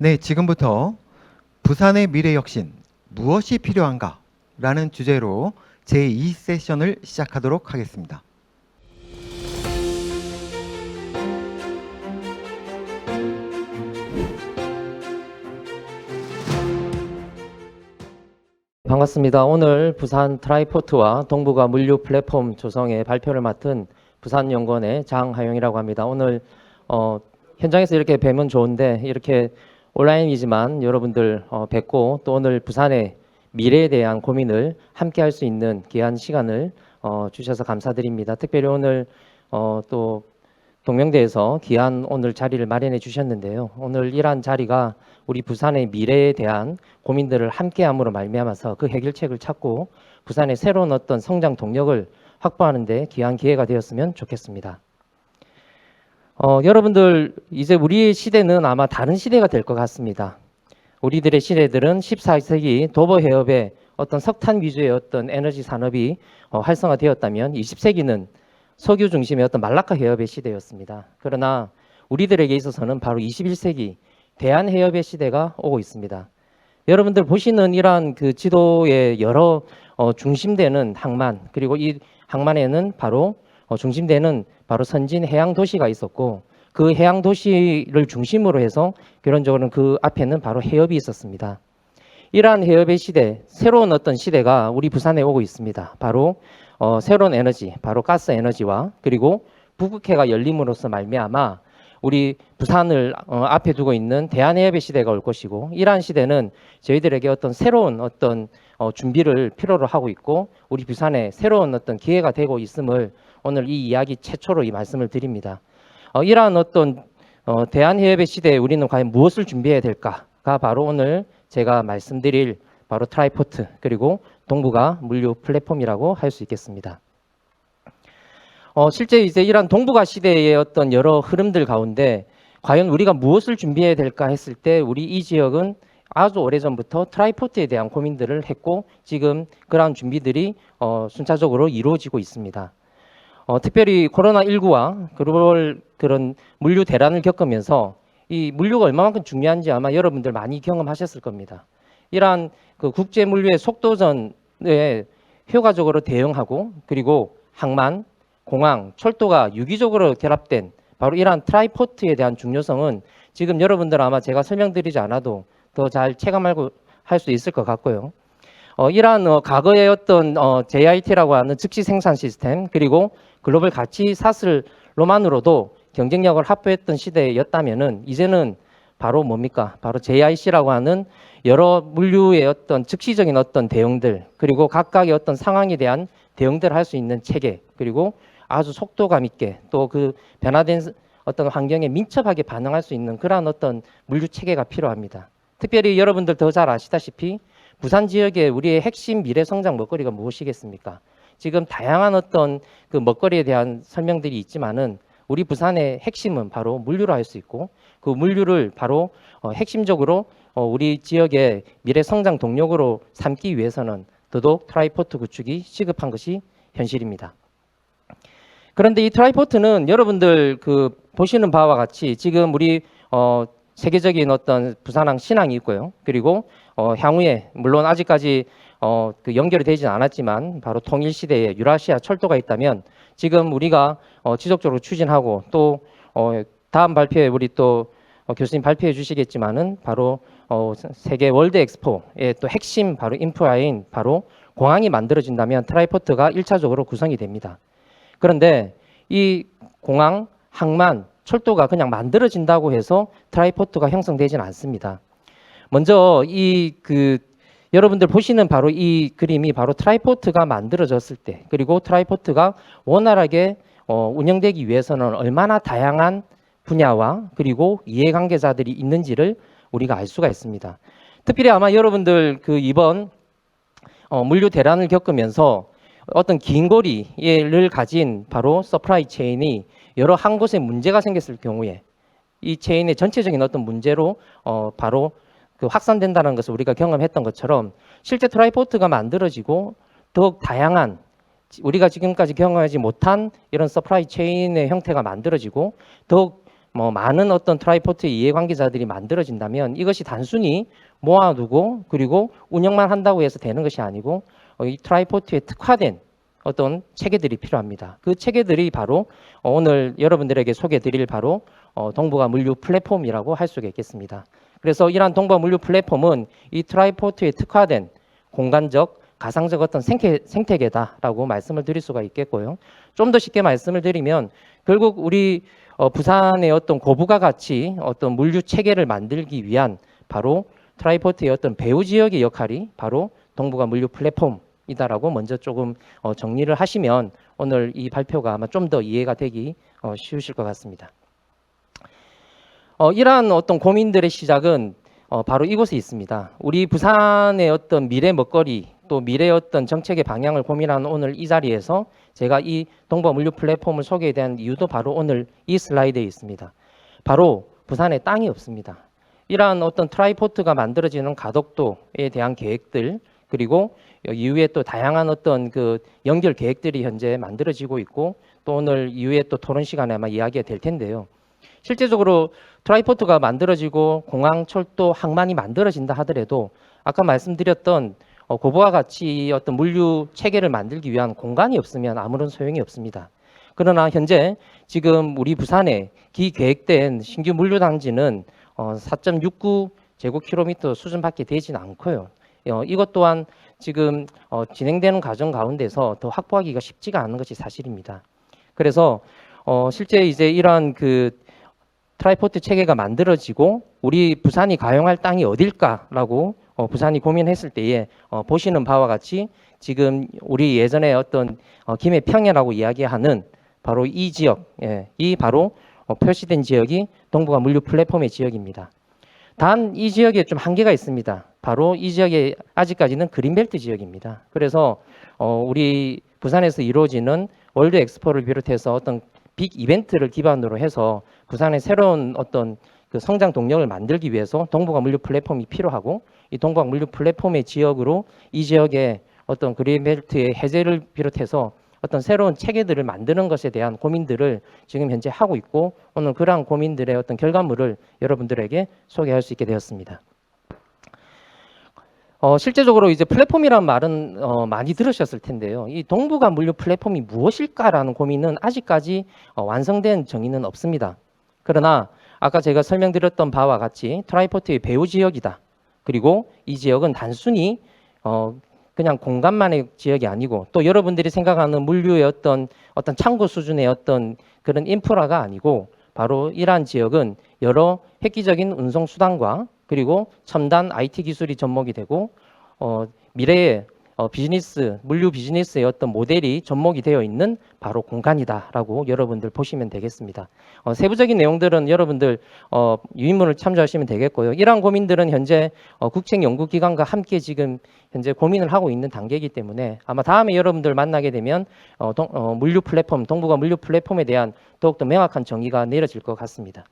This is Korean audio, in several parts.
네, 지금부터 부산의 미래혁신 무엇이 필요한가? 라는 주제로 제2세션을 시작하도록 하겠습니다. 반갑습니다. 오늘 부산 트라이포트와 동부가 물류 플랫폼 조성의 발표를 맡은 부산연구원의 장하용이라고 합니다. 오늘 현장에서 이렇게 뵈면 좋은데 이렇게 온라인이지만 여러분들 뵙고 또 오늘 부산의 미래에 대한 고민을 함께 할 수 있는 귀한 시간을 주셔서 감사드립니다. 특별히 오늘 또 동명대에서 귀한 오늘 자리를 마련해 주셨는데요. 오늘 이러한 자리가 우리 부산의 미래에 대한 고민들을 함께함으로 말미암아서 그 해결책을 찾고 부산의 새로운 어떤 성장 동력을 확보하는 데 귀한 기회가 되었으면 좋겠습니다. 여러분들 이제 우리의 시대는 아마 다른 시대가 될 것 같습니다. 우리들의 시대들은 14세기 도보 해협의 어떤 석탄 위주의 어떤 에너지 산업이 활성화되었다면 20세기는 석유 중심의 어떤 말라카 해협의 시대였습니다. 그러나 우리들에게 있어서는 바로 21세기 대한 해협의 시대가 오고 있습니다. 여러분들 보시는 이러한 그 지도의 여러 중심되는 항만, 그리고 이 항만에는 바로 중심되는 바로 선진 해양 도시가 있었고, 그 해양 도시를 중심으로 해서 결론적으로는 그 앞에는 바로 해협이 있었습니다. 이러한 해협의 시대, 새로운 어떤 시대가 우리 부산에 오고 있습니다. 바로 새로운 에너지, 바로 가스 에너지와 그리고 북극해가 열림으로써 말미암아 우리 부산을 앞에 두고 있는 대한해협의 시대가 올 것이고, 이러한 시대는 저희들에게 어떤 새로운 어떤 준비를 필요로 하고 있고, 우리 부산에 새로운 어떤 기회가 되고 있음을 오늘 이 이야기 최초로 이 말씀을 드립니다. 이러한 어떤 대한해협의 시대에 우리는 과연 무엇을 준비해야 될까가 바로 오늘 제가 말씀드릴 바로 트라이포트 그리고 동부가 물류 플랫폼이라고 할 수 있겠습니다. 실제 이제 이러한 동부가 시대의 어떤 여러 흐름들 가운데 과연 우리가 무엇을 준비해야 될까 했을 때 우리 이 지역은 아주 오래전부터 트라이포트에 대한 고민들을 했고 지금 그러한 준비들이 순차적으로 이루어지고 있습니다. 특별히 코로나19와 글로벌 그런 물류 대란을 겪으면서 이 물류가 얼마만큼 중요한지 아마 여러분들 많이 경험하셨을 겁니다. 이러한 그 국제 물류의 속도전에 효과적으로 대응하고 그리고 항만, 공항, 철도가 유기적으로 결합된 바로 이러한 트라이포트에 대한 중요성은 지금 여러분들 아마 제가 설명드리지 않아도 더 잘 체감하고 할 수 있을 것 같고요. 이러한 과거의 어떤 JIT라고 하는 즉시 생산 시스템 그리고 글로벌 가치 사슬로만으로도 경쟁력을 확보했던 시대였다면은 이제는 바로 뭡니까? 바로 JIC라고 하는 여러 물류의 어떤 즉시적인 어떤 대응들 그리고 각각의 어떤 상황에 대한 대응들을 할 수 있는 체계 그리고 아주 속도감 있게 또 그 변화된 어떤 환경에 민첩하게 반응할 수 있는 그러한 어떤 물류 체계가 필요합니다. 특별히 여러분들 더 잘 아시다시피 부산 지역의 우리의 핵심 미래 성장 먹거리가 무엇이겠습니까? 지금 다양한 어떤 그 먹거리에 대한 설명들이 있지만은 우리 부산의 핵심은 바로 물류로 할 수 있고 그 물류를 바로 핵심적으로 우리 지역의 미래 성장 동력으로 삼기 위해서는 더더욱 트라이포트 구축이 시급한 것이 현실입니다. 그런데 이 트라이포트는 여러분들 그 보시는 바와 같이 지금 우리 세계적인 어떤 부산항 신항이 있고요. 그리고 향후에 물론 아직까지 그 연결이 되지는 않았지만 바로 통일 시대에 유라시아 철도가 있다면 지금 우리가 지속적으로 추진하고 또 다음 발표에 우리 또 교수님 발표해 주시겠지만은 바로 세계 월드 엑스포의 또 핵심 바로 인프라인 바로 공항이 만들어진다면 트라이포트가 1차적으로 구성이 됩니다. 그런데 이 공항, 항만, 철도가 그냥 만들어진다고 해서 트라이포트가 형성되지는 않습니다. 먼저 여러분들 보시는 바로 이 그림이 바로 트라이포트가 만들어졌을 때 그리고 트라이포트가 원활하게 운영되기 위해서는 얼마나 다양한 분야와 그리고 이해관계자들이 있는지를 우리가 알 수가 있습니다. 특별히 아마 여러분들 그 이번 물류 대란을 겪으면서 어떤 긴 거리를 가진 바로 서프라이 체인이 여러 한 곳에 문제가 생겼을 경우에 이 체인의 전체적인 어떤 문제로 바로 그 확산된다는 것을 우리가 경험했던 것처럼 실제 트라이포트가 만들어지고 더욱 다양한 우리가 지금까지 경험하지 못한 이런 서프라이 체인의 형태가 만들어지고 더욱 뭐 많은 어떤 트라이포트의 이해관계자들이 만들어진다면 이것이 단순히 모아두고 그리고 운영만 한다고 해서 되는 것이 아니고 이 트라이포트에 특화된 어떤 체계들이 필요합니다. 그 체계들이 바로 오늘 여러분들에게 소개해드릴 바로 동북아 물류 플랫폼이라고 할 수가 있겠습니다. 그래서 이러한 동북아 물류 플랫폼은 이 트라이포트에 특화된 공간적, 가상적 어떤 생태계다라고 말씀을 드릴 수가 있겠고요. 좀 더 쉽게 말씀을 드리면 결국 우리 부산의 어떤 고부가 가치 어떤 물류 체계를 만들기 위한 바로 트라이포트의 어떤 배후 지역의 역할이 바로 동북아 물류 플랫폼이다라고 먼저 조금 정리를 하시면 오늘 이 발표가 아마 좀 더 이해가 되기 쉬우실 것 같습니다. 이러한 어떤 고민들의 시작은 바로 이곳에 있습니다. 우리 부산의 어떤 미래 먹거리 또 미래의 어떤 정책의 방향을 고민하는 오늘 이 자리에서 제가 이 동북아 물류 플랫폼을 소개에 대한 이유도 바로 오늘 이 슬라이드에 있습니다. 바로 부산에 땅이 없습니다. 이러한 어떤 트라이포트가 만들어지는 가덕도에 대한 계획들 그리고 이후에 또 다양한 어떤 그 연결 계획들이 현재 만들어지고 있고 또 오늘 이후에 또 토론 시간에 아마 이야기가 될 텐데요. 실제적으로 트라이포트가 만들어지고 공항, 철도, 항만이 만들어진다 하더라도 아까 말씀드렸던 고부가 가치 어떤 물류 체계를 만들기 위한 공간이 없으면 아무런 소용이 없습니다. 그러나 현재 지금 우리 부산에 기계획된 신규 물류 단지는 4.69 제곱킬로미터 수준밖에 되지는 않고요. 이것 또한 지금 진행되는 과정 가운데서 더 확보하기가 쉽지가 않은 것이 사실입니다. 그래서 실제 이제 이러한 그 트라이포트 체계가 만들어지고 우리 부산이 가용할 땅이 어딜까라고 부산이 고민했을 때에 보시는 바와 같이 지금 우리 예전에 어떤 김해 평야라고 이야기하는 바로 이 지역, 이 바로 표시된 지역이 동북아 물류 플랫폼의 지역입니다. 단 이 지역에 좀 한계가 있습니다. 바로 이 지역에 아직까지는 그린벨트 지역입니다. 그래서 우리 부산에서 이루어지는 월드 엑스포를 비롯해서 어떤 빅 이벤트를 기반으로 해서 부산의 새로운 어떤 그 성장 동력을 만들기 위해서 동북아 물류 플랫폼이 필요하고 이 동북아 물류 플랫폼의 지역으로 이 지역의 어떤 그린벨트의 해제를 비롯해서 어떤 새로운 체계들을 만드는 것에 대한 고민들을 지금 현재 하고 있고 오늘 그러한 고민들의 어떤 결과물을 여러분들에게 소개할 수 있게 되었습니다. 실제적으로 이제 플랫폼이라는 말은 많이 들으셨을 텐데요. 이 동북아 물류 플랫폼이 무엇일까라는 고민은 아직까지 완성된 정의는 없습니다. 그러나 아까 제가 설명드렸던 바와 같이 트라이포트의 배후 지역이다. 그리고 이 지역은 단순히 그냥 공간만의 지역이 아니고 또 여러분들이 생각하는 물류의 어떤 창고 수준의 어떤 그런 인프라가 아니고 바로 이러한 지역은 여러 획기적인 운송 수단과 그리고 첨단 IT 기술이 접목이 되고 미래의 비즈니스, 물류 비즈니스의 어떤 모델이 접목이 되어 있는 바로 공간이다라고 여러분들 보시면 되겠습니다. 세부적인 내용들은 여러분들 유인문을 참조하시면 되겠고요. 이러한 고민들은 현재 국책연구기관과 함께 지금 현재 고민을 하고 있는 단계이기 때문에 아마 다음에 여러분들 만나게 되면 물류 플랫폼, 동북아 물류 플랫폼에 대한 더욱더 명확한 정의가 내려질 것 같습니다.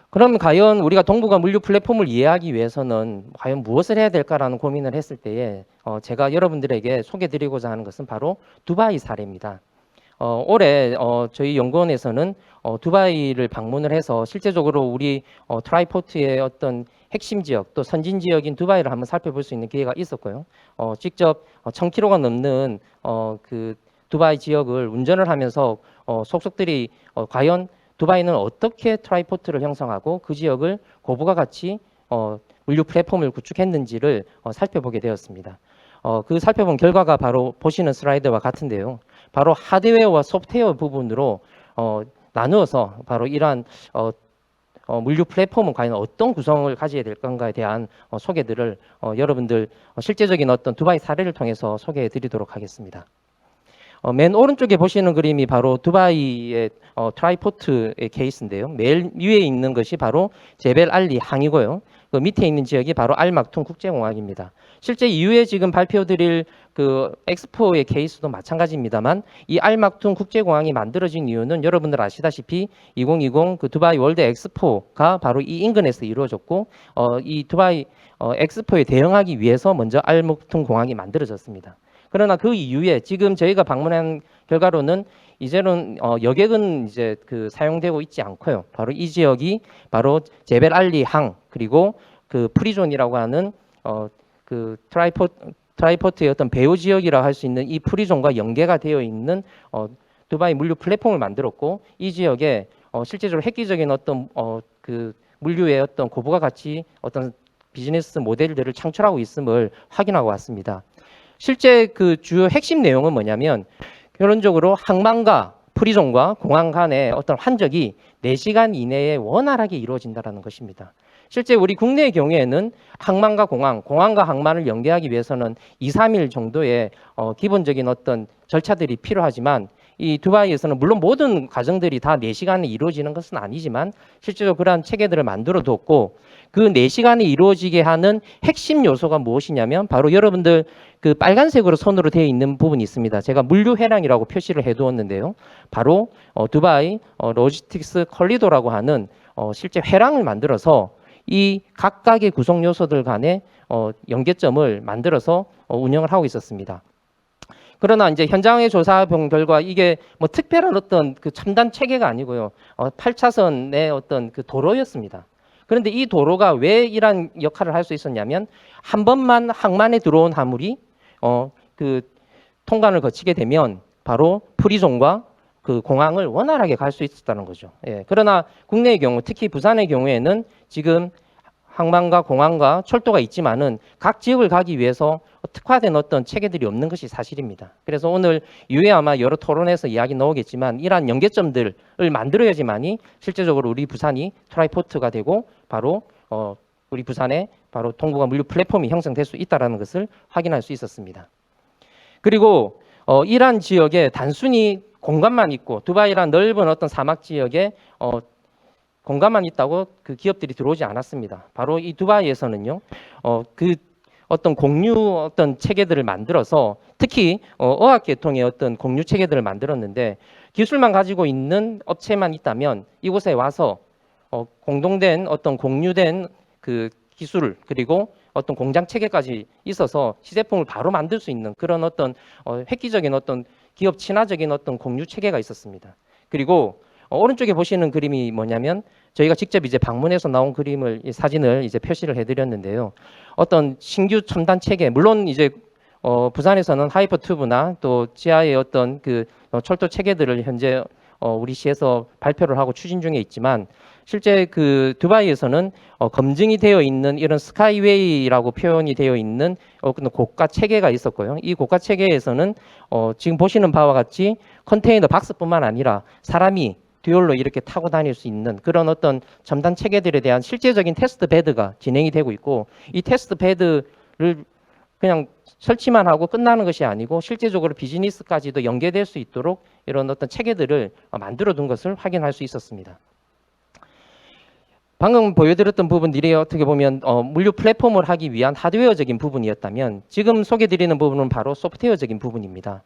그럼 과연 우리가 동북아 물류 플랫폼을 이해하기 위해서는 과연 무엇을 해야 될까라는 고민을 했을 때에 제가 여러분들에게 소개드리고자 하는 것은 바로 두바이 사례입니다. 올해 저희 연구원에서는 두바이를 방문을 해서 실제적으로 우리 트라이포트의 어떤 핵심 지역 또 선진 지역인 두바이를 한번 살펴볼 수 있는 기회가 있었고요. 직접 1000km가 넘는 그 두바이 지역을 운전을 하면서 속속들이 과연 두바이는 어떻게 트라이포트를 형성하고 그 지역을 고부가 가치 물류 플랫폼을 구축했는지를 살펴보게 되었습니다. 그 살펴본 결과가 바로 보시는 슬라이드와 같은데요. 바로 하드웨어와 소프트웨어 부분으로 나누어서 바로 이러한 물류 플랫폼은 과연 어떤 구성을 가져야 될 건가에 대한 소개들을 여러분들 실제적인 어떤 두바이 사례를 통해서 소개해 드리도록 하겠습니다. 맨 오른쪽에 보시는 그림이 바로 두바이의 트라이포트의 케이스인데요. 맨 위에 있는 것이 바로 제벨 알리 항이고요. 그 밑에 있는 지역이 바로 알막툰 국제공항입니다. 실제 이후에 지금 발표드릴 그 엑스포의 케이스도 마찬가지입니다만 이 알막툰 국제공항이 만들어진 이유는 여러분들 아시다시피 2020 그 두바이 월드 엑스포가 바로 이 인근에서 이루어졌고 이 두바이 엑스포에 대응하기 위해서 먼저 알막툰 공항이 만들어졌습니다. 그러나 그 이후에 지금 저희가 방문한 결과로는 이제는 여객은 이제 그 사용되고 있지 않고요. 바로 이 지역이 바로 제벨 알리 항 그리고 그 프리존이라고 하는 그 트라이포트의 어떤 배후 지역이라 할 수 있는 이 프리존과 연계가 되어 있는 두바이 물류 플랫폼을 만들었고 이 지역에 실제적으로 획기적인 어떤 그 물류의 어떤 고부가 가치 어떤 비즈니스 모델들을 창출하고 있음을 확인하고 왔습니다. 실제 그 주요 핵심 내용은 뭐냐면 결론적으로 항만과 프리존과 공항 간의 어떤 환적이 4시간 이내에 원활하게 이루어진다는 것입니다. 실제 우리 국내의 경우에는 항만과 공항과 항만을 연계하기 위해서는 2, 3일 정도의 기본적인 어떤 절차들이 필요하지만 이 두바이에서는 물론 모든 과정들이 다 4시간에 이루어지는 것은 아니지만 실제로 그러한 체계들을 만들어 뒀고 그 4시간에 이루어지게 하는 핵심 요소가 무엇이냐면 바로 여러분들 그 빨간색으로 선으로 되어 있는 부분이 있습니다. 제가 물류 회랑이라고 표시를 해 두었는데요. 바로 두바이 로지스틱스 컬리도라고 하는 실제 회랑을 만들어서 이 각각의 구성 요소들 간의 연계점을 만들어서 운영을 하고 있었습니다. 그러나 이제 현장의 조사 결과 이게 뭐 특별한 어떤 그 첨단 체계가 아니고요. 8차선의 어떤 그 도로였습니다. 그런데 이 도로가 왜 이러한 역할을 할 수 있었냐면 한 번만 항만에 들어온 화물이 그 통관을 거치게 되면 바로 프리존과 그 공항을 원활하게 갈 수 있었다는 거죠. 예. 그러나 국내의 경우 특히 부산의 경우에는 지금 항만과 공항과 철도가 있지만은 각 지역을 가기 위해서 특화된 어떤 체계들이 없는 것이 사실입니다. 그래서 오늘 이후에 아마 여러 토론에서 이야기 나오겠지만 이러한 연계점들을 만들어야지만이 실제적으로 우리 부산이 트라이포트가 되고 바로 우리 부산에 바로 동북아 물류 플랫폼이 형성될 수 있다는 것을 확인할 수 있었습니다. 그리고 이러한 지역에 단순히 공간만 있고 두바이란 넓은 어떤 사막 지역에 공간만 있다고 그 기업들이 들어오지 않았습니다. 바로 이 두바이에서는요, 그 어떤 공유 어떤 체계들을 만들어서 특히 어학 계통의 어떤 공유 체계들을 만들었는데 기술만 가지고 있는 업체만 있다면 이곳에 와서 공동된 어떤 공유된 그 기술 그리고 어떤 공장 체계까지 있어서 시제품을 바로 만들 수 있는 그런 어떤 획기적인 어떤 기업 친화적인 어떤 공유 체계가 있었습니다. 그리고 오른쪽에 보시는 그림이 뭐냐면 저희가 직접 이제 방문해서 나온 그림을 사진을 이제 표시를 해드렸는데요. 어떤 신규 첨단 체계 물론 이제 부산에서는 하이퍼튜브나 또 지하의 어떤 그 철도 체계들을 현재 우리 시에서 발표를 하고 추진 중에 있지만 실제 그 두바이에서는 검증이 되어 있는 이런 스카이웨이라고 표현이 되어 있는 어떤 고가 체계가 있었고요. 이 고가 체계에서는 지금 보시는 바와 같이 컨테이너 박스뿐만 아니라 사람이 듀얼로 이렇게 타고 다닐 수 있는 그런 어떤 첨단 체계들에 대한 실제적인 테스트 베드가 진행이 되고 있고 이 테스트 베드를 그냥 설치만 하고 끝나는 것이 아니고 실제적으로 비즈니스까지도 연계될 수 있도록 이런 어떤 체계들을 만들어 둔 것을 확인할 수 있었습니다. 방금 보여드렸던 부분들이 어떻게 보면 물류 플랫폼을 하기 위한 하드웨어적인 부분이었다면 지금 소개드리는 부분은 바로 소프트웨어적인 부분입니다.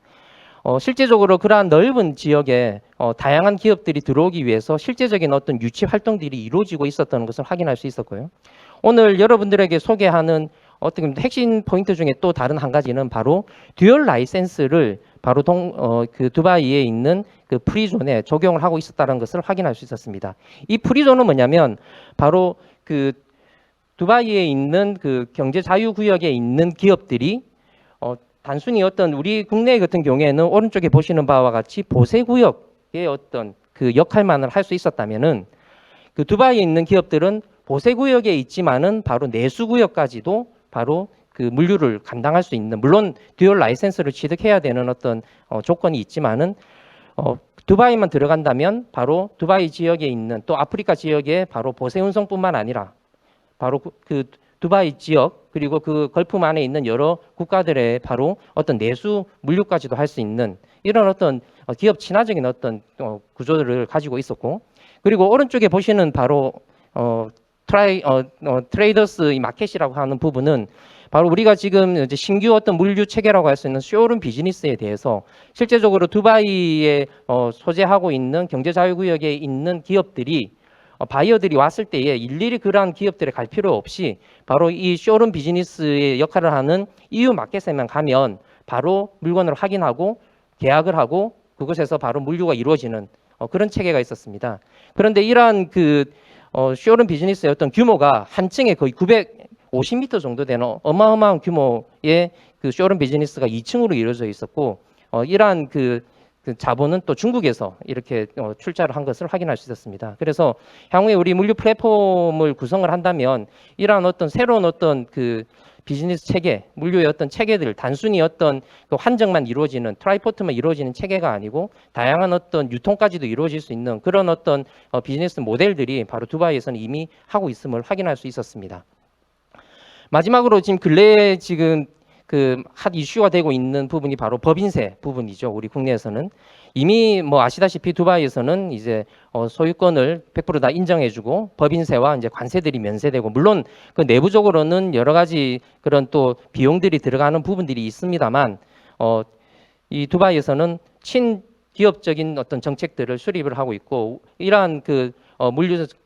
실제적으로 그러한 넓은 지역에 다양한 기업들이 들어오기 위해서 실제적인 어떤 유치 활동들이 이루어지고 있었던 것을 확인할 수 있었고요. 오늘 여러분들에게 소개하는 어떤 핵심 포인트 중에 또 다른 한 가지는 바로 듀얼 라이센스를 바로 그 두바이에 있는 그 프리존에 적용을 하고 있었다는 것을 확인할 수 있었습니다. 이 프리존은 뭐냐면 바로 그 두바이에 있는 그 경제 자유 구역에 있는 기업들이 단순히 어떤 우리 국내 같은 경우에는 오른쪽에 보시는 바와 같이 보세 구역의 어떤 그 역할만을 할 수 있었다면은 그 두바이에 있는 기업들은 보세 구역에 있지만은 바로 내수 구역까지도 바로 그 물류를 감당할 수 있는 물론 듀얼 라이센스를 취득해야 되는 어떤 조건이 있지만은 두바이만 들어간다면 바로 두바이 지역에 있는 또 아프리카 지역에 바로 보세 운송뿐만 아니라 바로 그 두바이 지역 그리고 그 걸품 안에 있는 여러 국가들의 바로 어떤 내수 물류까지도 할 수 있는 이런 어떤 기업 친화적인 어떤 구조를 가지고 있었고 그리고 오른쪽에 보시는 바로 트레이더스 이 마켓이라고 하는 부분은 바로 우리가 지금 이제 신규 어떤 물류 체계라고 할 수 있는 쇼룸 비즈니스에 대해서 실제적으로 두바이에 소재하고 있는 경제 자유구역에 있는 기업들이 바이어들이 왔을 때에 일일이 그러한 기업들에 갈 필요 없이 바로 이 쇼룸 비즈니스의 역할을 하는 EU 마켓에만 가면 바로 물건을 확인하고 계약을 하고 그곳에서 바로 물류가 이루어지는 그런 체계가 있었습니다. 그런데 이러한 그 쇼룸 비즈니스의 어떤 규모가 한 층에 거의 950m 정도 되는 어마어마한 규모의 그 쇼룸 비즈니스가 2층으로 이루어져 있었고 이러한 그 자본은 또 중국에서 이렇게 출자를 한 것을 확인할 수 있었습니다. 그래서 향후에 우리 물류 플랫폼을 구성을 한다면 이러한 어떤 새로운 어떤 그 비즈니스 체계, 물류의 어떤 체계들, 단순히 어떤 그 환정만 이루어지는 트라이포트만 이루어지는 체계가 아니고 다양한 어떤 유통까지도 이루어질 수 있는 그런 어떤 비즈니스 모델들이 바로 두바이에서는 이미 하고 있음을 확인할 수 있었습니다. 마지막으로 지금 근래에 지금 그 핫 이슈가 되고 있는 부분이 바로 법인세 부분이죠. 우리 국내에서는 이미 뭐 아시다시피 두바이에서는 이제 소유권을 100% 다 인정해주고 법인세와 이제 관세들이 면세되고 물론 그 내부적으로는 여러 가지 그런 또 비용들이 들어가는 부분들이 있습니다만 이 두바이에서는 친기업적인 어떤 정책들을 수립을 하고 있고 이러한 그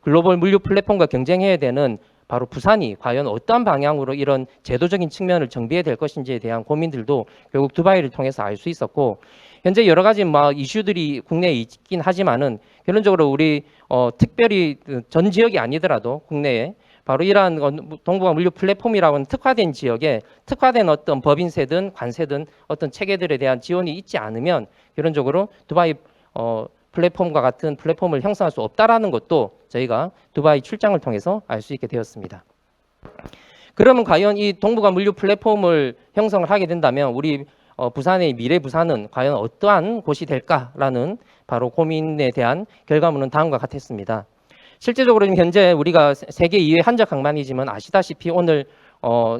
글로벌 물류 플랫폼과 경쟁해야 되는 바로 부산이 과연 어떠한 방향으로 이런 제도적인 측면을 정비해야 될 것인지에 대한 고민들도 결국 두바이를 통해서 알 수 있었고 현재 여러 가지 막 이슈들이 국내에 있긴 하지만은 결론적으로 우리 특별히 전 지역이 아니더라도 국내에 바로 이러한 동북아 물류 플랫폼이라고 하는 특화된 지역에 특화된 어떤 법인세든 관세든 어떤 체계들에 대한 지원이 있지 않으면 결론적으로 두바이 플랫폼과 같은 플랫폼을 형성할 수 없다라는 것도 저희가 두바이 출장을 통해서 알 수 있게 되었습니다. 그러면 과연 이 동북아 물류 플랫폼을 형성을 하게 된다면 우리 부산의 미래 부산은 과연 어떠한 곳이 될까라는 바로 고민에 대한 결과물은 다음과 같았습니다. 실제적으로 현재 우리가 세계 2위 한적 항만이지만 아시다시피 오늘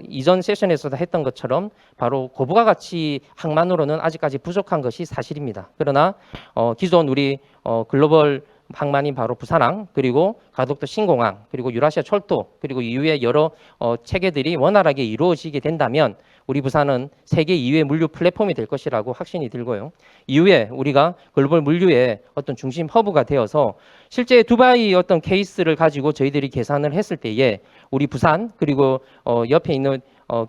이전 세션에서도 했던 것처럼 바로 고부가 가치 항만으로는 아직까지 부족한 것이 사실입니다. 그러나 기존 우리 글로벌 항만인 바로 부산항 그리고 가덕도 신공항 그리고 유라시아 철도 그리고 이후에 여러 체계들이 원활하게 이루어지게 된다면 우리 부산은 세계 2위 물류 플랫폼이 될 것이라고 확신이 들고요. 이후에 우리가 글로벌 물류의 어떤 중심 허브가 되어서 실제 두바이 어떤 케이스를 가지고 저희들이 계산을 했을 때에 우리 부산 그리고 옆에 있는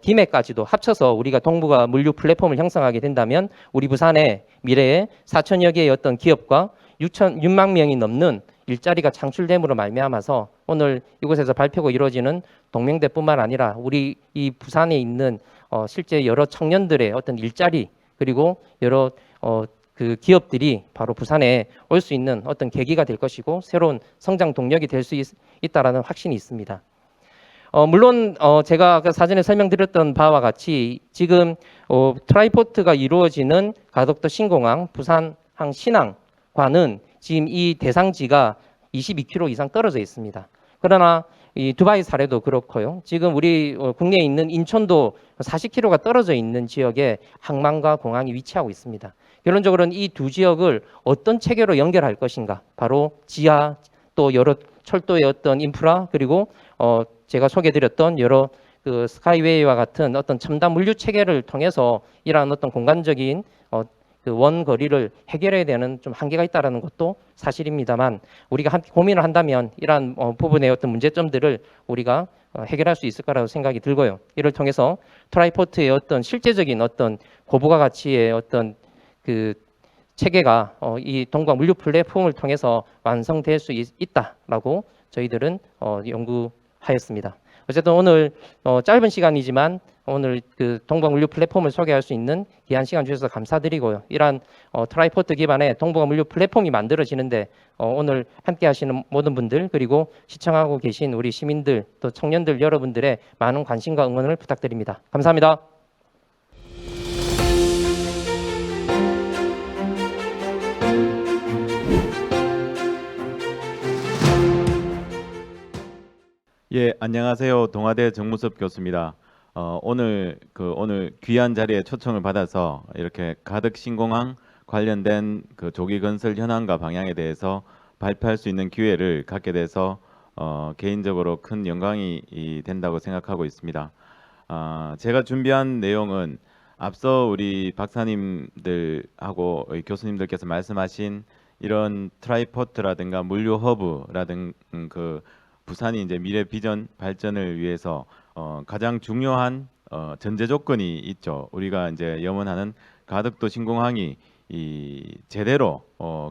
김해까지도 합쳐서 우리가 동북아 물류 플랫폼을 형성하게 된다면 우리 부산의 미래에 4천여 개의 어떤 기업과 6만 명이 넘는 일자리가 창출됨으로 말미암아서 오늘 이곳에서 발표가 이루어지는 동명대뿐만 아니라 우리 이 부산에 있는 실제 여러 청년들의 어떤 일자리 그리고 여러 그 기업들이 바로 부산에 올 수 있는 어떤 계기가 될 것이고 새로운 성장 동력이 될 수 있다라는 확신이 있습니다. 물론 제가 아까 사전에 설명드렸던 바와 같이 지금 트라이포트가 이루어지는 가덕도 신공항, 부산항 신항과는 지금 이 대상지가 22km 이상 떨어져 있습니다. 그러나 이 두바이 사례도 그렇고요. 지금 우리 국내에 있는 인천도 40km가 떨어져 있는 지역에 항만과 공항이 위치하고 있습니다. 결론적으로는 이 두 지역을 어떤 체계로 연결할 것인가, 바로 지하 또 여러 철도의 어떤 인프라 그리고 제가 소개드렸던 여러 그 스카이웨이와 같은 어떤 첨단 물류 체계를 통해서 이러한 어떤 공간적인 그 원거리를 해결해야 되는 좀 한계가 있다라는 것도 사실입니다만 우리가 함께 고민을 한다면 이러한 부분의 어떤 문제점들을 우리가 해결할 수 있을 거라고 생각이 들고요. 이를 통해서 트라이포트의 어떤 실제적인 어떤 고부가 가치의 어떤 그 체계가 이 동북아 물류 플랫폼을 통해서 완성될 수 있다라고 저희들은 연구하였습니다. 어쨌든 오늘 짧은 시간이지만 오늘 그 동북아 물류 플랫폼을 소개할 수 있는 귀한 시간 주셔서 감사드리고요. 이러한 트라이포트 기반의 동북아 물류 플랫폼이 만들어지는데 오늘 함께하시는 모든 분들 그리고 시청하고 계신 우리 시민들 또 청년들 여러분들의 많은 관심과 응원을 부탁드립니다. 감사합니다. 예, 안녕하세요. 동아대 정무섭 교수입니다. 오늘 귀한 자리에 초청을 받아서 이렇게 가덕 신공항 관련된 그 조기 건설 현황과 방향에 대해서 발표할 수 있는 기회를 갖게 돼서 개인적으로 큰 영광이 된다고 생각하고 있습니다. 제가 준비한 내용은 앞서 우리 박사님들하고 교수님들께서 말씀하신 이런 트라이포트라든가 물류 허브라든 그 부산이 이제 미래 비전 발전을 위해서 가장 중요한 전제 조건이 있죠. 우리가 이제 염원하는 가덕도 신공항이 제대로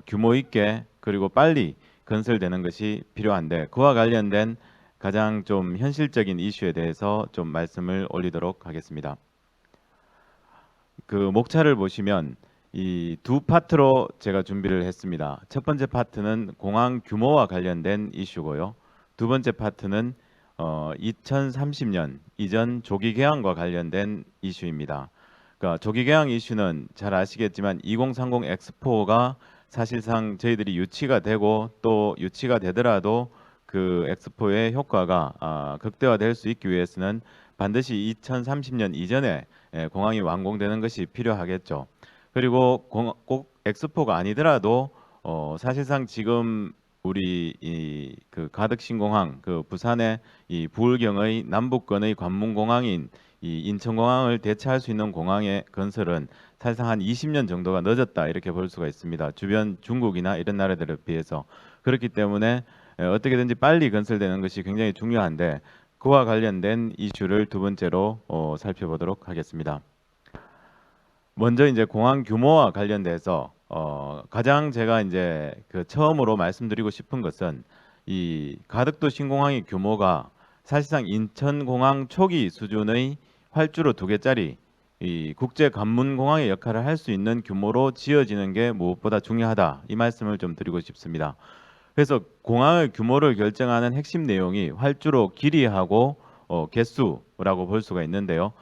규모 있게 그리고 빨리 건설되는 것이 필요한데 그와 관련된 가장 좀 현실적인 이슈에 대해서 좀 말씀을 올리도록 하겠습니다. 그 목차를 보시면 이 두 파트로 제가 준비를 했습니다. 첫 번째 파트는 공항 규모와 관련된 이슈고요. 두 번째 파트는 2030년 이전 조기 개항과 관련된 이슈입니다. 그러니까 조기 개항 이슈는 잘 아시겠지만 2030 엑스포가 사실상 저희들이 유치가 되고 또 유치가 되더라도 그 엑스포의 효과가 극대화될 수 있기 위해서는 반드시 2030년 이전에 공항이 완공되는 것이 필요하겠죠. 그리고 꼭 엑스포가 아니더라도 사실상 지금 우리 그 가덕신공항 그 부산의 이 부울경의 남북권의 관문공항인 이 인천공항을 대체할 수 있는 공항의 건설은 사실상 한 20년 정도가 늦었다 이렇게 볼 수가 있습니다. 주변 중국이나 이런 나라들에 비해서 그렇기 때문에 어떻게든지 빨리 건설되는 것이 굉장히 중요한데 그와 관련된 이슈를 두 번째로 살펴보도록 하겠습니다. 먼저 이제 공항 규모와 관련돼서 가장 제가 이제 그 처음으로 말씀드리고 싶은 것은 이 가덕도 신공항의 규모가 사실상 인천공항 초기 수준의 활주로 2개짜리 이 국제 관문공항의 역할을 할 수 있는 규모로 지어지는 게 무엇보다 중요하다 이 말씀을 좀 드리고 싶습니다. 그래서 공항의 규모를 결정하는 핵심 내용이 활주로 길이하고 개수라고 볼 수가 있는데요.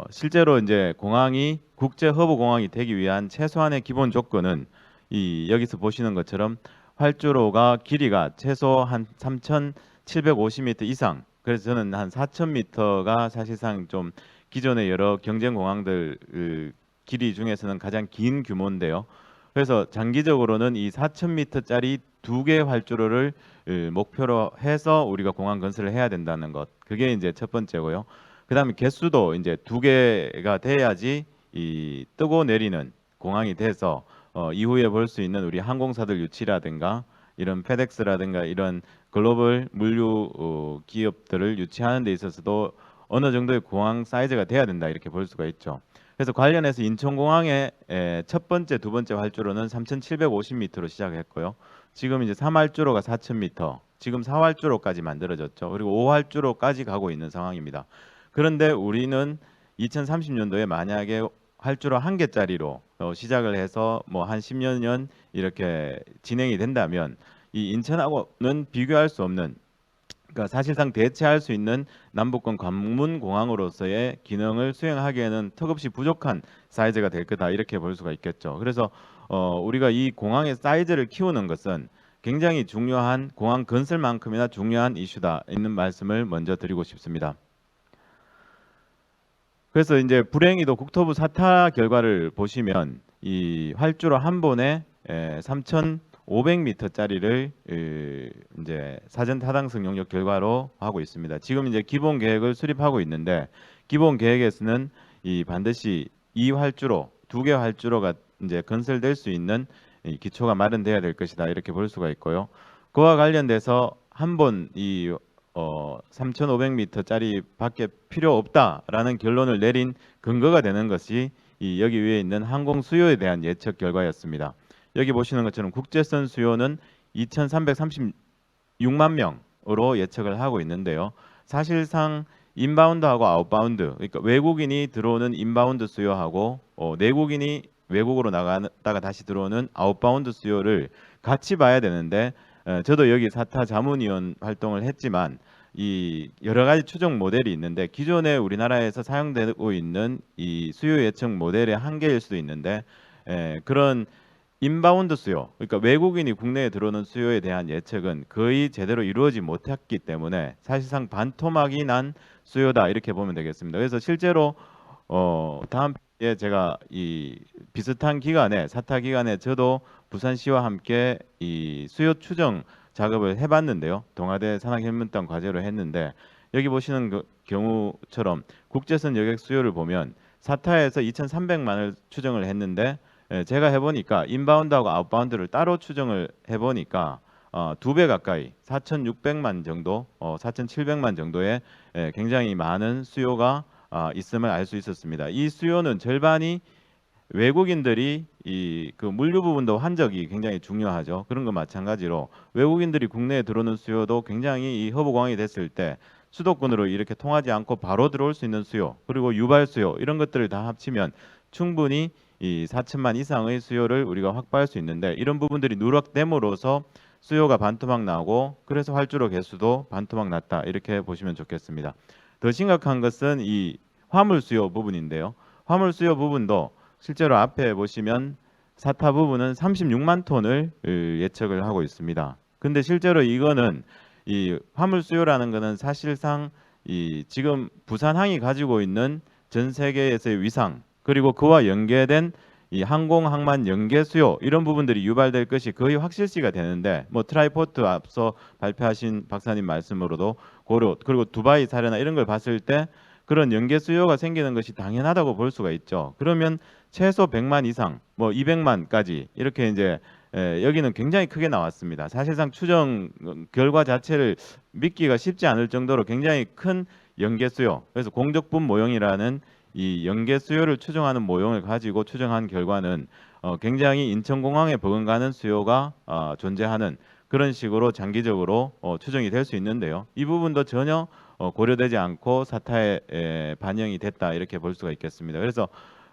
실제로 이제 공항이 국제 허브 공항이 되기 위한 최소한의 기본 조건은 이 여기서 보시는 것처럼 활주로가 길이가 최소 한 3,750m 이상. 그래서 저는 한 4,000m가 사실상 좀 기존의 여러 경쟁 공항들 길이 중에서는 가장 긴 규모인데요. 그래서 장기적으로는 이 4,000m짜리 2개 활주로를 목표로 해서 우리가 공항 건설을 해야 된다는 것. 그게 이제 첫 번째고요. 그다음에 개수도 이제 2개가 돼야지 이 뜨고 내리는 공항이 돼서 이후에 볼 수 있는 우리 항공사들 유치라든가 이런 페덱스라든가 이런 글로벌 물류 기업들을 유치하는 데 있어서도 어느 정도의 공항 사이즈가 돼야 된다 이렇게 볼 수가 있죠. 그래서 관련해서 인천공항의 첫 번째, 두 번째 활주로는 3,750m로 시작했고요. 지금 이제 3활주로가 4,000m, 지금 4활주로까지 만들어졌죠. 그리고 5활주로까지 가고 있는 상황입니다. 그런데 우리는 2030년도에 만약에 활주로 1개짜리로 시작을 해서 뭐 한 10년 이렇게 진행이 된다면 이 인천하고는 비교할 수 없는 그러니까 사실상 대체할 수 있는 남북권 관문공항으로서의 기능을 수행하기에는 턱없이 부족한 사이즈가 될 거다 이렇게 볼 수가 있겠죠. 그래서 우리가 이 공항의 사이즈를 키우는 것은 굉장히 중요한 공항 건설만큼이나 중요한 이슈다 있는 말씀을 먼저 드리고 싶습니다. 그래서 이제 불행히도 국토부 사타 결과를 보시면 이 활주로 한 번에 3,500m짜리를 이제 사전 타당성 용역 결과로 하고 있습니다. 지금 이제 기본 계획을 수립하고 있는데 기본 계획에서는 이 반드시 이 활주로 2개 활주로가 이제 건설될 수 있는 이 기초가 마련돼야 될 것이다 이렇게 볼 수가 있고요. 그와 관련돼서 한 번 이 3,500m짜리 밖에 필요 없다라는 결론을 내린 근거가 되는 것이 이 여기 위에 있는 항공 수요에 대한 예측 결과였습니다. 여기 보시는 것처럼 국제선 수요는 2,336만 명으로 예측을 하고 있는데요. 사실상 인바운드하고 아웃바운드, 그러니까 외국인이 들어오는 인바운드 수요하고 내국인이 외국으로 나갔다가 다시 들어오는 아웃바운드 수요를 같이 봐야 되는데 저도 여기 사타 자문위원 활동을 했지만 이 여러 가지 추정 모델이 있는데 기존에 우리나라에서 사용되고 있는 이 수요 예측 모델의 한계일 수도 있는데 그런 인바운드 수요, 그러니까 외국인이 국내에 들어오는 수요에 대한 예측은 거의 제대로 이루어지지 못했기 때문에 사실상 반토막이 난 수요다 이렇게 보면 되겠습니다. 그래서 실제로 다음 에 제가 이 비슷한 기간에 사타 기간에 저도 부산시와 함께 이 수요 추정 작업을 해봤는데요. 동아대 산학현문단 과제로 했는데 여기 보시는 그 경우처럼 국제선 여객 수요를 보면 사타에서 2,300만을 추정을 했는데 제가 해보니까 인바운드하고 아웃바운드를 따로 추정을 해보니까 2배 가까이 4,600만 정도, 4,700만 정도의 굉장히 많은 수요가 있음을 알 수 있었습니다. 이 수요는 절반이 외국인들이 이 그 물류 부분도 환적이 굉장히 중요하죠. 그런 거 마찬가지로 외국인들이 국내에 들어오는 수요도 굉장히 이 허브 공항이 됐을 때 수도권으로 이렇게 통하지 않고 바로 들어올 수 있는 수요, 그리고 유발 수요 이런 것들을 다 합치면 충분히 이 4천만 이상의 수요를 우리가 확보할 수 있는데, 이런 부분들이 누락됨으로써 수요가 반토막 나고, 그래서 활주로 개수도 반토막 났다 이렇게 보시면 좋겠습니다. 더 심각한 것은 이 화물 수요 부분인데요. 화물 수요 부분도 실제로 앞에 보시면 사타 부분은 36만 톤을 예측을 하고 있습니다. 근데 실제로 이거는 이 화물 수요라는 것은 사실상 이 지금 부산항이 가지고 있는 전 세계에서의 위상, 그리고 그와 연계된 이 항공 항만 연계 수요 이런 부분들이 유발될 것이 거의 확실시가 되는데, 뭐 트라이포트 앞서 발표하신 박사님 말씀으로도 고려, 그리고 두바이 사례나 이런 걸 봤을 때 그런 연계 수요가 생기는 것이 당연하다고 볼 수가 있죠. 그러면 최소 100만 이상, 뭐 200만까지 이렇게 이제 여기는 굉장히 크게 나왔습니다. 사실상 추정 결과 자체를 믿기가 쉽지 않을 정도로 굉장히 큰 연계 수요. 그래서 공적분 모형이라는 이 연계 수요를 추정하는 모형을 가지고 추정한 결과는 굉장히 인천공항에 버금가는 수요가 존재하는 그런 식으로 장기적으로 추정이 될 수 있는데요. 이 부분도 전혀 고려되지 않고 사타에 반영이 됐다 이렇게 볼 수가 있겠습니다. 그래서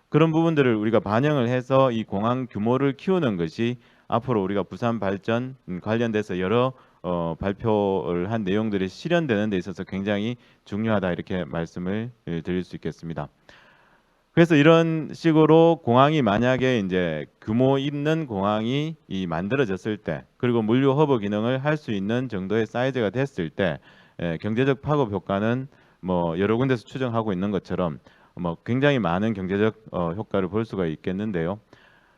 그런 부분들을 우리가 반영을 해서 이 공항 규모를 키우는 것이 앞으로 우리가 부산 발전 관련돼서 여러 발표를 한 내용들이 실현되는 데 있어서 굉장히 중요하다 이렇게 말씀을 드릴 수 있겠습니다. 그래서 이런 식으로 공항이 만약에 이제 규모 있는 공항이 만들어졌을 때, 그리고 물류 허브 기능을 할 수 있는 정도의 사이즈가 됐을 때 경제적 파급 효과는 뭐 여러 군데서 추정하고 있는 것처럼 뭐 굉장히 많은 경제적 효과를 볼 수가 있겠는데요.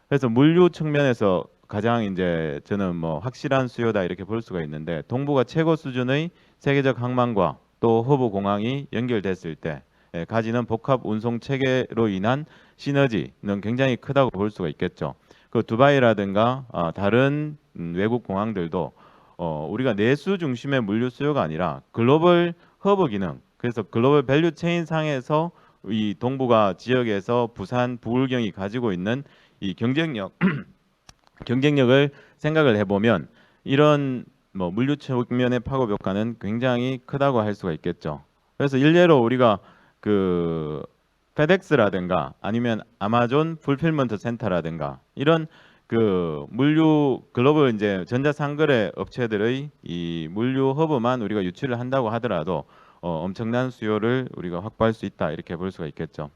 그래서 물류 측면에서 가장 이제 저는 뭐 확실한 수요다 이렇게 볼 수가 있는데, 동부가 최고 수준의 세계적 항만과 또 허브 공항이 연결됐을 때 가지는 복합 운송 체계로 인한 시너지는 굉장히 크다고 볼 수가 있겠죠. 그 두바이라든가 다른 외국 공항들도 우리가 내수 중심의 물류 수요가 아니라 글로벌 허브 기능, 그래서 글로벌 밸류 체인 상에서 이 동부가 지역에서 부산 부울경이 가지고 있는 이 경쟁력을 생각을 해보면 이런 뭐 물류 측면의 파급 효과는 굉장히 크다고 할 수가 있겠죠. 그래서 일례로 우리가 그 페덱스라든가 아니면 아마존 풀필먼트 센터라든가 이런 그 물류 글로벌 이제 전자상거래 업체들의 이 물류 허브만 우리가 유치를 한다고 하더라도 엄청난 수요를 우리가 확보할 수 있다 이렇게 볼 수가 있겠죠.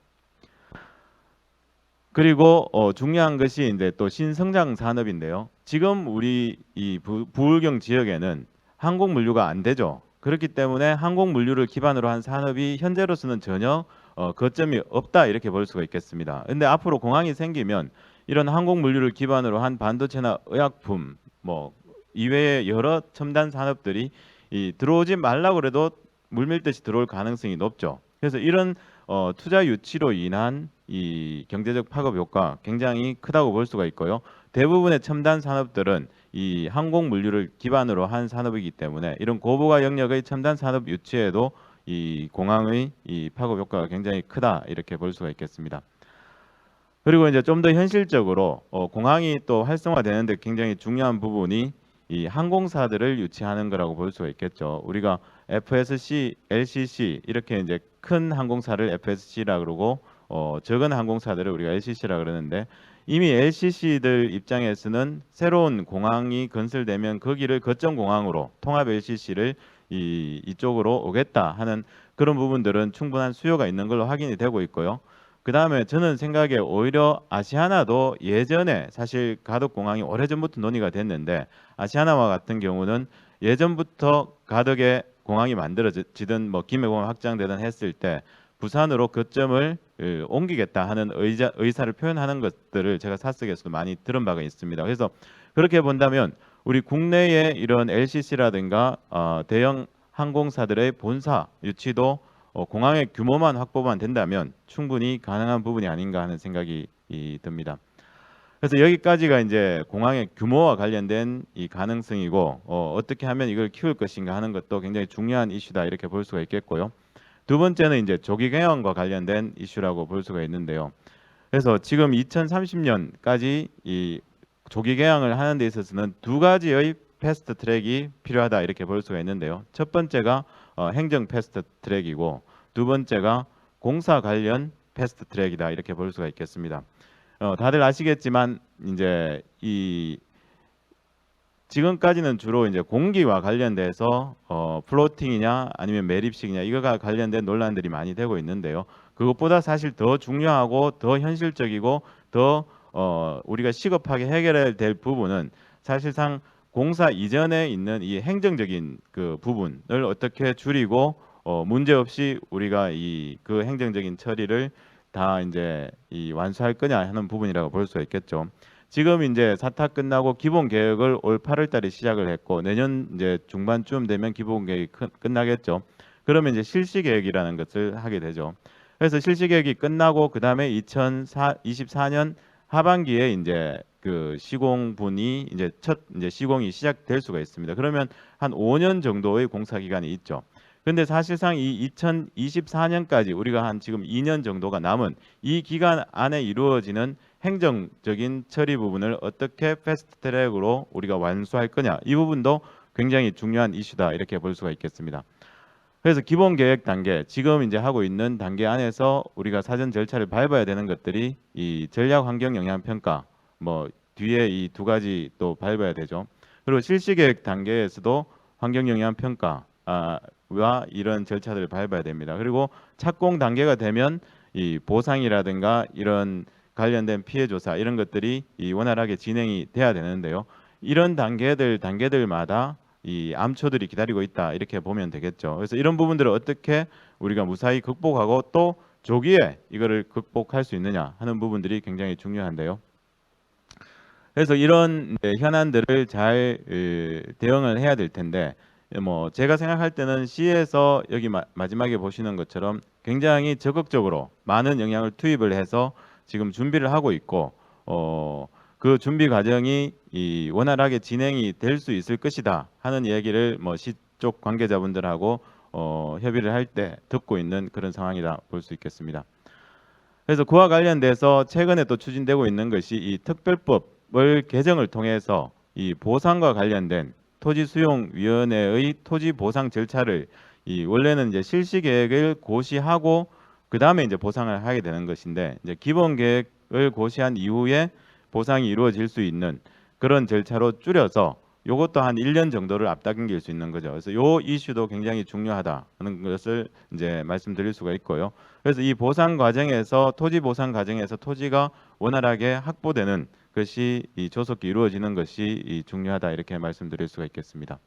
그리고 중요한 것이 이제 또 신성장 산업인데요. 지금 우리 이 부울경 지역에는 항공 물류가 안 되죠. 그렇기 때문에 항공 물류를 기반으로 한 산업이 현재로서는 전혀 거점이 없다 이렇게 볼 수가 있겠습니다. 근데 앞으로 공항이 생기면 이런 항공 물류를 기반으로 한 반도체나 의약품 뭐 이외의 여러 첨단 산업들이 들어오지 말라고 그래도 물밀듯이 들어올 가능성이 높죠. 그래서 이런 투자 유치로 인한 이 경제적 파급 효과 굉장히 크다고 볼 수가 있고요. 대부분의 첨단 산업들은 이 항공 물류를 기반으로 한 산업이기 때문에 이런 고부가 영역의 첨단 산업 유치에도 이 공항의 이 파급 효과가 굉장히 크다 이렇게 볼 수가 있겠습니다. 그리고 이제 좀 더 현실적으로 공항이 또 활성화되는데 굉장히 중요한 부분이 이 항공사들을 유치하는 거라고 볼 수가 있겠죠. 우리가 FSC, LCC 이렇게 이제 큰 항공사를 FSC라 그러고 적은 항공사들을 우리가 LCC라 그러는데, 이미 LCC들 입장에서는 새로운 공항이 건설되면 거기를 거점 공항으로 통합 LCC를 이쪽으로 오겠다 하는 그런 부분들은 충분한 수요가 있는 걸로 확인이 되고 있고요. 그 다음에 저는 생각에 오히려 아시아나도 예전에 사실 가덕 공항이 오래전부터 논의가 됐는데, 아시아나와 같은 경우는 예전부터 가덕에 공항이 만들어지든 뭐 김해공항 확장되든 했을 때 부산으로 거점을 옮기겠다 하는 의사를 표현하는 것들을 제가 사석에서도 많이 들은 바가 있습니다. 그래서 그렇게 본다면 우리 국내의 이런 LCC라든가 대형 항공사들의 본사 유치도 공항의 규모만 확보만 된다면 충분히 가능한 부분이 아닌가 하는 생각이 듭니다. 그래서 여기까지가 이제 공항의 규모와 관련된 이 가능성이고 어떻게 하면 이걸 키울 것인가 하는 것도 굉장히 중요한 이슈다 이렇게 볼 수가 있겠고요. 두 번째는 이제 조기 경영과 관련된 이슈라고 볼 수가 있는데요. 그래서 지금 2030년까지 이 조기 개항을 하는 데 있어서는 두 가지의 패스트 트랙이 필요하다 이렇게 볼 수가 있는데요. 첫 번째가 행정 패스트 트랙이고 두 번째가 공사 관련 패스트 트랙이다 이렇게 볼 수가 있겠습니다. 다들 아시겠지만 이제 이 지금까지는 주로 이제 공기와 관련돼서 플로팅이냐 아니면 매립식이냐 이거가 관련된 논란들이 많이 되고 있는데요. 그것보다 사실 더 중요하고 더 현실적이고 더 우리가 시급하게 해결해야 될 부분은 사실상 공사 이전에 있는 이 행정적인 그 부분을 어떻게 줄이고 문제 없이 우리가 이 그 행정적인 처리를 다 이제 이 완수할 거냐 하는 부분이라고 볼 수가 있겠죠. 지금 이제 사탁 끝나고 기본 계획을 올 8월 달에 시작을 했고 내년 이제 중반쯤 되면 기본 계획이 끝나겠죠. 그러면 이제 실시 계획이라는 것을 하게 되죠. 그래서 실시 계획이 끝나고 그다음에 2024년 하반기에 이제 그 시공분이 이제 첫 이제 시공이 시작될 수가 있습니다. 그러면 한 5년 정도의 공사 기간이 있죠. 근데 사실상 이 2024년까지 우리가 한 지금 2년 정도가 남은 이 기간 안에 이루어지는 행정적인 처리 부분을 어떻게 패스트 트랙으로 우리가 완수할 거냐 이 부분도 굉장히 중요한 이슈다 이렇게 볼 수가 있겠습니다. 그래서 기본 계획 단계 지금 이제 하고 있는 단계 안에서 우리가 사전 절차를 밟아야 되는 것들이 이 전략 환경 영향 평가 뭐 뒤에 이 두 가지 또 밟아야 되죠. 그리고 실시 계획 단계에서도 환경 영향 평가와 이런 절차들을 밟아야 됩니다. 그리고 착공 단계가 되면 이 보상이라든가 이런 관련된 피해 조사 이런 것들이 이 원활하게 진행이 돼야 되는데요. 이런 단계들마다 이 암초들이 기다리고 있다 이렇게 보면 되겠죠. 그래서 이런 부분들을 어떻게 우리가 무사히 극복하고 또 조기에 이거를 극복할 수 있느냐 하는 부분들이 굉장히 중요한데요. 그래서 이런 현안들을 잘 대응을 해야 될 텐데 뭐 제가 생각할 때는 시에서 여기 마지막에 보시는 것처럼 굉장히 적극적으로 많은 영향을 투입을 해서 지금 준비를 하고 있고 그 준비 과정이 이 원활하게 진행이 될 수 있을 것이다 하는 얘기를 뭐 시 쪽 관계자분들하고 협의를 할 때 듣고 있는 그런 상황이라 볼 수 있겠습니다. 그래서 그와 관련돼서 최근에 또 추진되고 있는 것이 이 특별법을 개정을 통해서 이 보상과 관련된 토지수용위원회의 토지 보상 절차를 이 원래는 이제 실시 계획을 고시하고 그 다음에 이제 보상을 하게 되는 것인데 이제 기본 계획을 고시한 이후에 보상이 이루어질 수 있는 그런 절차로 줄여서 이것도 한 1년 정도를 앞당길 수 있는 거죠. 그래서 요 이슈도 굉장히 중요하다는 것을 이제 말씀드릴 수가 있고요. 그래서 이 보상 과정에서 토지 보상 과정에서 토지가 원활하게 확보되는 것이 이 조속히 이루어지는 것이 이 중요하다 이렇게 말씀드릴 수가 있겠습니다.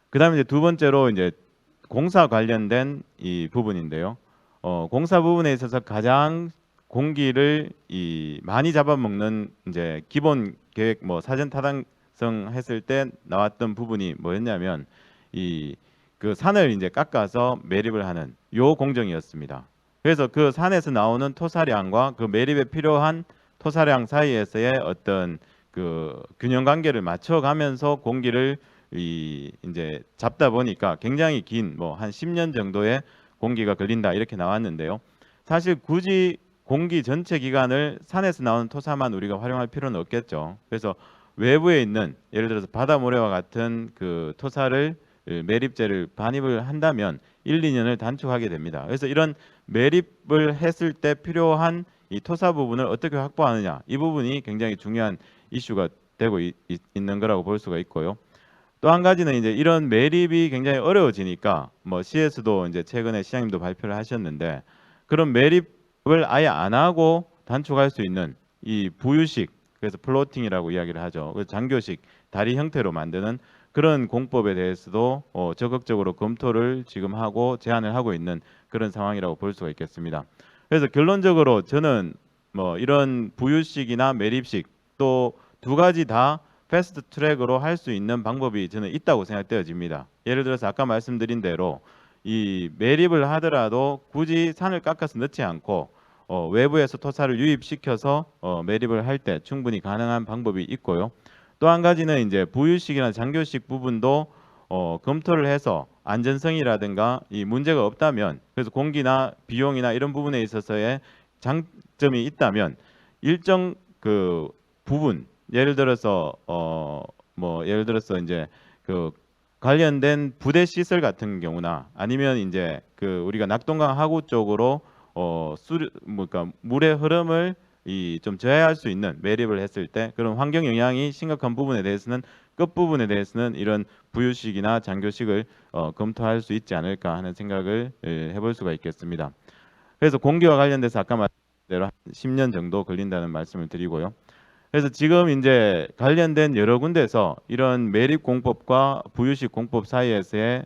그다음에 이제 두 번째로 이제 공사 관련된 이 부분인데요. 공사 부분에 있어서 가장 공기를 이 많이 잡아먹는 이제 기본 계획 뭐 사전 타당성 했을 때 나왔던 부분이 뭐였냐면 이 그 산을 이제 깎아서 매립을 하는 요 공정이었습니다. 그래서 그 산에서 나오는 토사량과 그 매립에 필요한 토사량 사이에서의 어떤 그 균형 관계를 맞춰가면서 공기를 이제 잡다 보니까 굉장히 긴 뭐 한 10년 정도의 공기가 걸린다 이렇게 나왔는데요. 사실 굳이 공기 전체 기간을 산에서 나오는 토사만 우리가 활용할 필요는 없겠죠. 그래서 외부에 있는 예를 들어서 바다모래와 같은 그 토사를 매립재를 반입을 한다면 1, 2년을 단축하게 됩니다. 그래서 이런 매립을 했을 때 필요한 이 토사 부분을 어떻게 확보하느냐 이 부분이 굉장히 중요한 이슈가 되고 있는 거라고 볼 수가 있고요. 또 한 가지는 이제 이런 매립이 굉장히 어려워지니까 뭐 시에서도 이제 최근에 시장님도 발표를 하셨는데 그런 매립을 아예 안 하고 단축할 수 있는 이 부유식 그래서 플로팅이라고 이야기를 하죠. 그래서 장교식 다리 형태로 만드는 그런 공법에 대해서도 적극적으로 검토를 지금 하고 제안을 하고 있는 그런 상황이라고 볼 수가 있겠습니다. 그래서 결론적으로 저는 뭐 이런 부유식이나 매립식 또 두 가지 다 패스트 트랙으로 할 수 있는 방법이 저는 있다고 생각되어집니다. 예를 들어서 아까 말씀드린 대로 이 매립을 하더라도 굳이 산을 깎아서 넣지 않고 외부에서 토사를 유입시켜서 매립을 할 때 충분히 가능한 방법이 있고요. 또 한 가지는 이제 부유식이나 장교식 부분도 검토를 해서 안전성이라든가 이 문제가 없다면 그래서 공기나 비용이나 이런 부분에 있어서의 장점이 있다면 일정 그 부분 예를 들어서 예를 들어서 이제 그 관련된 부대 시설 같은 경우나 아니면 이제 그 우리가 낙동강 하구 쪽으로 그러니까 물의 흐름을 좀 저해할 수 있는 매립을 했을 때 그런 환경 영향이 심각한 부분에 대해서는 끝 부분에 대해서는 이런 부유식이나 장교식을 검토할 수 있지 않을까 하는 생각을 해볼 수가 있겠습니다. 그래서 공기와 관련돼서 아까 말한 대로 한 10년 정도 걸린다는 말씀을 드리고요. 그래서 지금 이제 관련된 여러 군데서 이런 매립 공법과 부유식 공법 사이에서의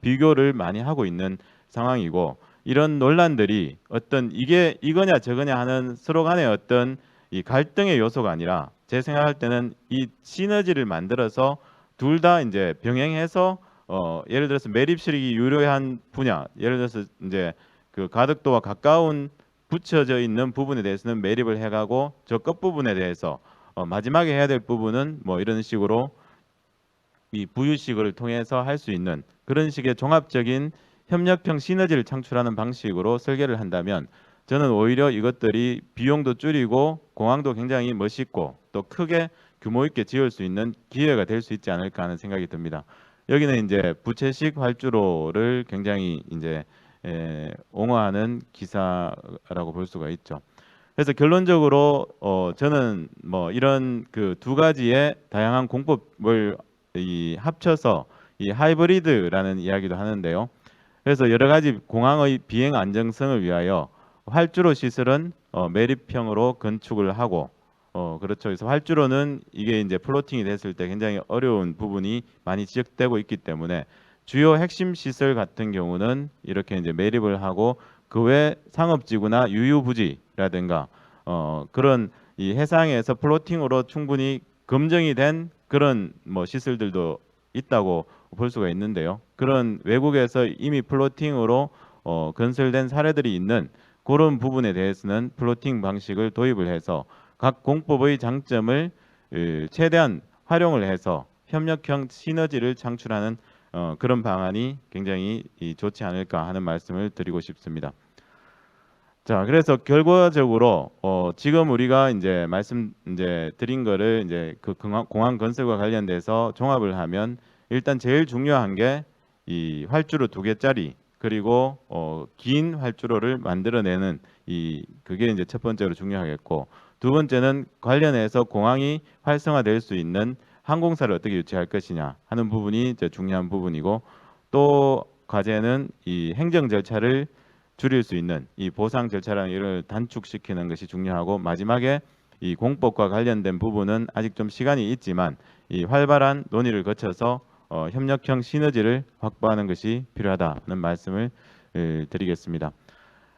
비교를 많이 하고 있는 상황이고 이런 논란들이 어떤 이게 이거냐 저거냐 하는 서로 간의 어떤 이 갈등의 요소가 아니라 제 생각할 때는 이 시너지를 만들어서 둘 다 이제 병행해서 예를 들어서 매립실이 유료한 분야 예를 들어서 이제 그 가덕도와 가까운 붙여져 있는 부분에 대해서는 매립을 해가고 저 끝 부분에 대해서 마지막에 해야 될 부분은 뭐 이런 식으로 이 부유식을 통해서 할 수 있는 그런 식의 종합적인 협력형 시너지를 창출하는 방식으로 설계를 한다면 저는 오히려 이것들이 비용도 줄이고 공항도 굉장히 멋있고 또 크게 규모 있게 지을 수 있는 기회가 될 수 있지 않을까 하는 생각이 듭니다. 여기는 이제 부채식 활주로를 굉장히 이제 옹호하는 기사라고 볼 수가 있죠. 그래서 결론적으로 저는 뭐 이런 그 두 가지의 다양한 공법을 합쳐서 이 하이브리드라는 이야기도 하는데요. 그래서 여러 가지 공항의 비행 안정성을 위하여 활주로 시설은 매립형으로 건축을 하고 그렇죠. 그래서 활주로는 이게 이제 플로팅이 됐을 때 굉장히 어려운 부분이 많이 지적되고 있기 때문에 주요 핵심 시설 같은 경우는 이렇게 이제 매립을 하고 그 외 상업지구나 유유부지라든가 그런 이 해상에서 플로팅으로 충분히 검증이 된 그런 뭐 시설들도 있다고 볼 수가 있는데요. 그런 외국에서 이미 플로팅으로 건설된 사례들이 있는 그런 부분에 대해서는 플로팅 방식을 도입을 해서 각 공법의 장점을 최대한 활용을 해서 협력형 시너지를 창출하는 그런 방안이 굉장히 좋지 않을까 하는 말씀을 드리고 싶습니다. 자, 그래서 결과적으로 지금 우리가 이제 드린 거를 이제 그 공항 건설과 관련돼서 종합을 하면 일단 제일 중요한 게 이 활주로 2개짜리 그리고 긴 활주로를 만들어내는 그게 이제 첫 번째로 중요하겠고 두 번째는 관련해서 공항이 활성화될 수 있는 항공사를 어떻게 유치할 것이냐 하는 부분이 이제 중요한 부분이고 또 과제는 이 행정 절차를 줄일 수 있는 이 보상 절차라는 이를 단축시키는 것이 중요하고 마지막에 이 공법과 관련된 부분은 아직 좀 시간이 있지만 이 활발한 논의를 거쳐서 협력형 시너지를 확보하는 것이 필요하다는 말씀을 드리겠습니다.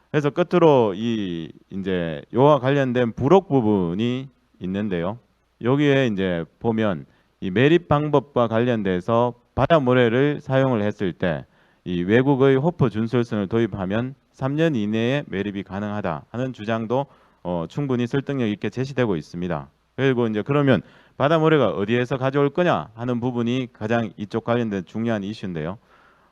그래서 끝으로 이제 요와 관련된 부록 부분이 있는데요. 여기에 이제 보면 이 매립 방법과 관련돼서 바다모래를 사용을 했을 때 이 외국의 호프 준설선을 도입하면 3년 이내에 매립이 가능하다 하는 주장도 충분히 설득력 있게 제시되고 있습니다. 그리고 이제 그러면 바다모래가 어디에서 가져올 거냐 하는 부분이 가장 이쪽 관련된 중요한 이슈인데요.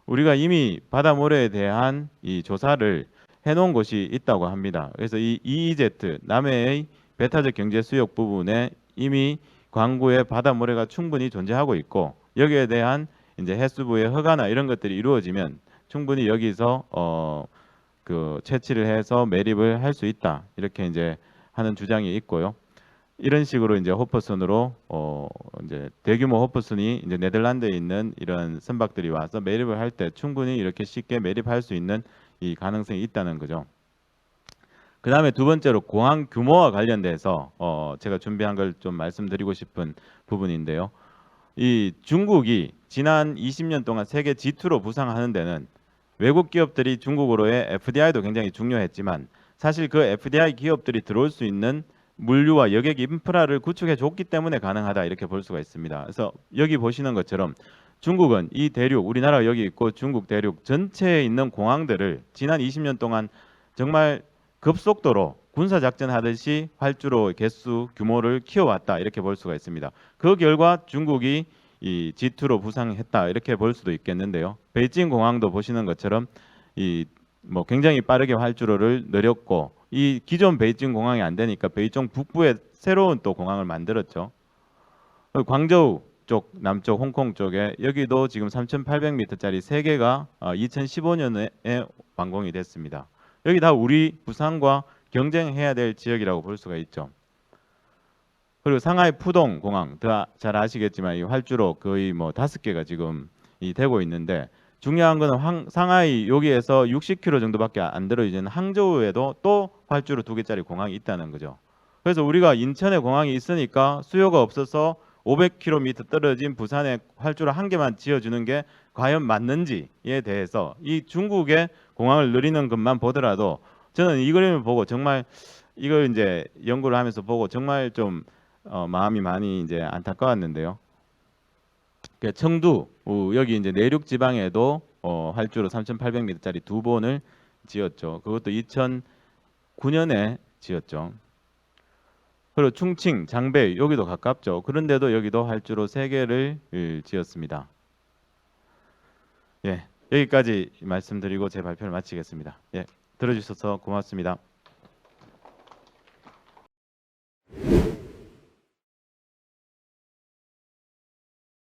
우리가 이미 바다모래에 대한 이 조사를 해놓은 곳이 있다고 합니다. 그래서 이 EEZ 남해의 배타적 경제 수역 부분에 이미 광구에 바다모래가 충분히 존재하고 있고 여기에 대한 이제 해수부의 허가나 이런 것들이 이루어지면 충분히 여기서 그 채취를 해서 매립을 할 수 있다 이렇게 이제 하는 주장이 있고요. 이런 식으로 이제 호퍼선으로 이제 대규모 호퍼선이 이제 네덜란드에 있는 이런 선박들이 와서 매립을 할 때 충분히 이렇게 쉽게 매립할 수 있는 이 가능성이 있다는 거죠. 그 다음에 두 번째로 공항 규모와 관련돼서 제가 준비한 걸 좀 말씀드리고 싶은 부분인데요. 이 중국이 지난 20년 동안 세계 G2로 부상하는 데는 외국 기업들이 중국으로의 FDI도 굉장히 중요했지만 사실 그 FDI 기업들이 들어올 수 있는 물류와 여객 인프라를 구축해 줬기 때문에 가능하다 이렇게 볼 수가 있습니다. 그래서 여기 보시는 것처럼 중국은 이 대륙, 우리나라가 여기 있고 중국 대륙 전체에 있는 공항들을 지난 20년 동안 정말 급속도로 군사작전 하듯이 활주로 개수 규모를 키워왔다 이렇게 볼 수가 있습니다. 그 결과 중국이 이 G2로 부상했다 이렇게 볼 수도 있겠는데요. 베이징 공항도 보시는 것처럼 뭐 굉장히 빠르게 활주로를 늘렸고 이 기존 베이징 공항이 안 되니까 베이징 북부에 새로운 또 공항을 만들었죠. 광저우 쪽, 남쪽 홍콩 쪽에 여기도 지금 3,800m짜리 3개가 2015년에 완공이 됐습니다. 여기 다 우리 부산과 경쟁해야 될 지역이라고 볼 수가 있죠. 그리고 상하이 푸동 공항, 다 잘 아시겠지만 이 활주로 거의 뭐 5개가 지금 되고 있는데, 중요한 거는 상하이 여기에서 60km 정도밖에 안 들어있는 항저우에도 또 활주로 2개짜리 공항이 있다는 거죠. 그래서 우리가 인천에 공항이 있으니까 수요가 없어서 500km 떨어진 부산에 활주로 1개만 지어주는 게 과연 맞는지에 대해서 이 중국의 공항을 늘리는 것만 보더라도 저는 이 그림을 보고 정말 이걸 이제 연구를 하면서 보고 정말 좀 마음이 많이 이제 안타까웠는데요. 청두 여기 이제 내륙 지방에도 활주로 3,800m짜리 2번을 지었죠. 그것도 2009년에 지었죠. 그리고 충칭, 장배 여기도 가깝죠. 그런데도 여기도 활주로 3개를 지었습니다. 예, 여기까지 말씀드리고 제 발표를 마치겠습니다. 예, 들어주셔서 고맙습니다.